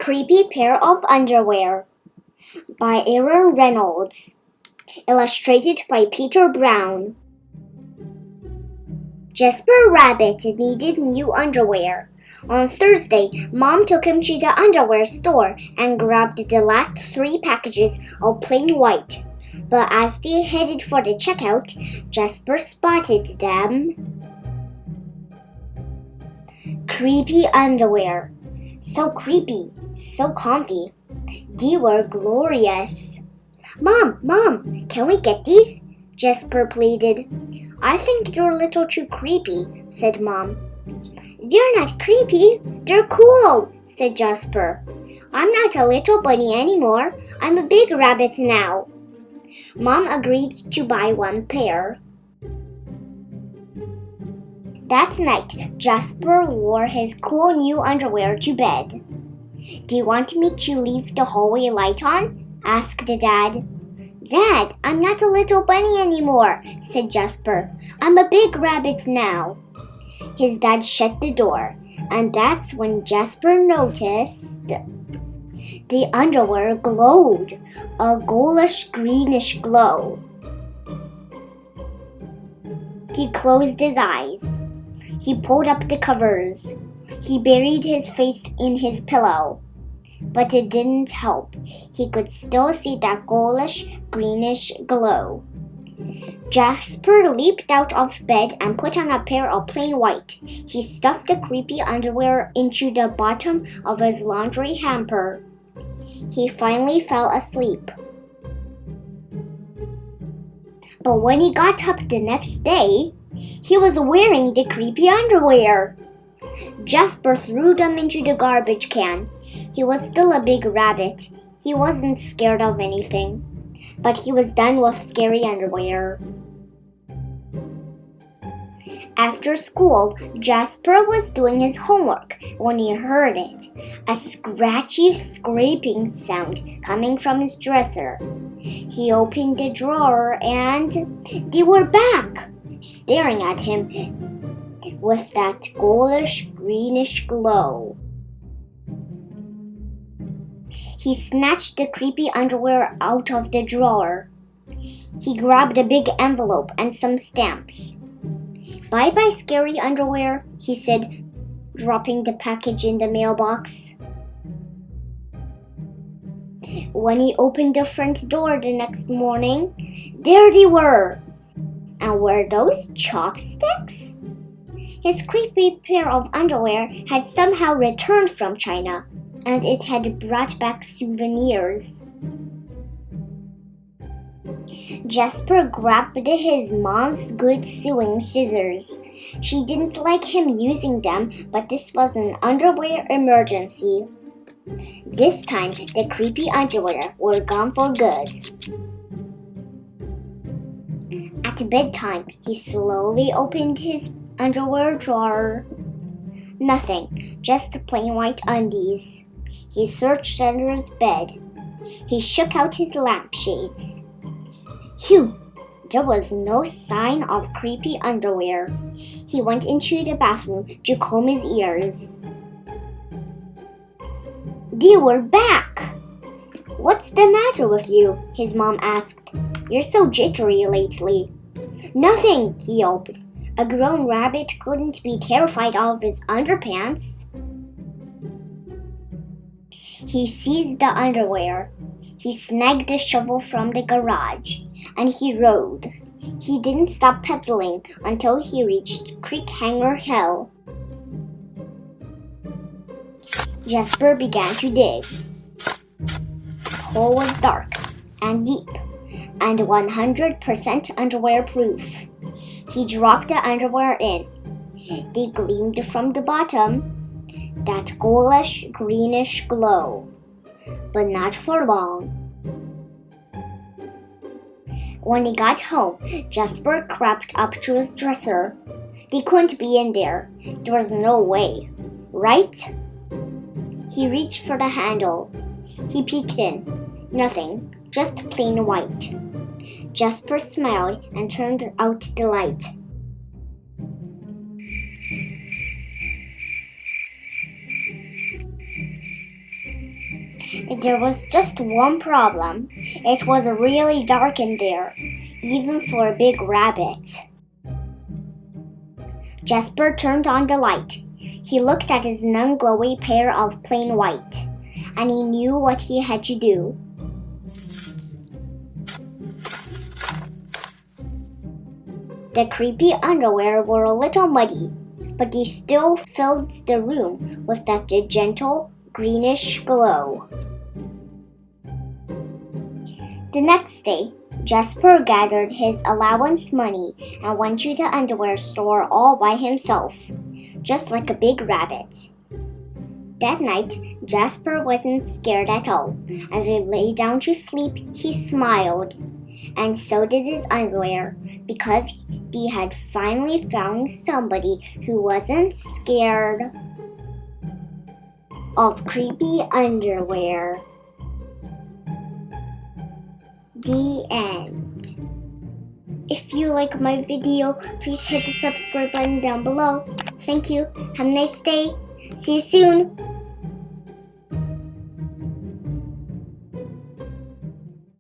Creepy Pair of Underwear by Reynolds. Illustrated by Peter Brown. Jasper Rabbit needed new underwear. On Thursday, Mom took him to the underwear store and grabbed the last 3 packages of plain white. But as they headed for the checkout, Jasper spotted them. Creepy underwear. So creepy, so comfy. They were glorious. Mom, can we get these? Jasper pleaded. I think you're a little too creepy, said Mom. They're not creepy, they're cool, said Jasper. I'm not a little bunny anymore, I'm a big rabbit now. Mom agreed to buy 1 pair. That night, Jasper wore his cool new underwear to bed. Do you want me to leave the hallway light on? Asked Dad. Dad, I'm not a little bunny anymore, said Jasper. I'm a big rabbit now. His dad shut the door, and that's when Jasper noticed the underwear glowed, a ghoulish greenish glow. He closed his eyes. He pulled up the covers. He buried his face in his pillow. But it didn't help. He could still see that ghoulish, greenish glow. Jasper leaped out of bed and put on a pair of plain white. He stuffed the creepy underwear into the bottom of his laundry hamper. He finally fell asleep. But when he got up the next day, he was wearing the creepy underwear. Jasper threw them into the garbage can. He was still a big rabbit. He wasn't scared of anything. But he was done with scary underwear. After school, Jasper was doing his homework when he heard it. A scratchy, scraping sound coming from his dresser. He opened the drawer and they were back, staring at him with that ghoulish, greenish glow. He snatched the creepy underwear out of the drawer. He grabbed a big envelope and some stamps. Bye-bye, scary underwear, he said, dropping the package in the mailbox. When he opened the front door the next morning, there they were. And were those chopsticks? His creepy pair of underwear had somehow returned from China, and it had brought back souvenirs. Jasper grabbed his mom's good sewing scissors. She didn't like him using them, but this was an underwear emergency. This time, the creepy underwear were gone for good. At bedtime, he slowly opened his underwear drawer. Nothing, just plain white undies. He searched under his bed. He shook out his lampshades. Phew! There was no sign of creepy underwear. He went into the bathroom to comb his ears. They were back! What's the matter with you? His mom asked. You're so jittery lately. Nothing, he yelped. A grown rabbit couldn't be terrified of his underpants. He seized the underwear. He snagged the shovel from the garage, and he rode. He didn't stop pedaling until he reached Creek Hanger Hill. Jasper began to dig. The hole was dark and deep, and 100% underwear proof. He dropped the underwear in. They gleamed from the bottom, that ghoulish, greenish glow. But not for long. When he got home, Jasper crept up to his dresser. They couldn't be in there. There was no way, right? He reached for the handle. He peeked in. Nothing, just plain white. Jasper smiled and turned out the light. There was just one problem. It was really dark in there, even for a big rabbit. Jasper turned on the light. He looked at his non-glowy pair of plain white, and he knew what he had to do. The creepy underwear were a little muddy, but they still filled the room with that gentle, greenish glow. The next day, Jasper gathered his allowance money and went to the underwear store all by himself, just like a big rabbit. That night, Jasper wasn't scared at all. As he lay down to sleep, he smiled. And so did his underwear, because he had finally found somebody who wasn't scared of creepy underwear. The end. If you like my video, please hit the subscribe button down below. Thank you. Have a nice day. See you soon.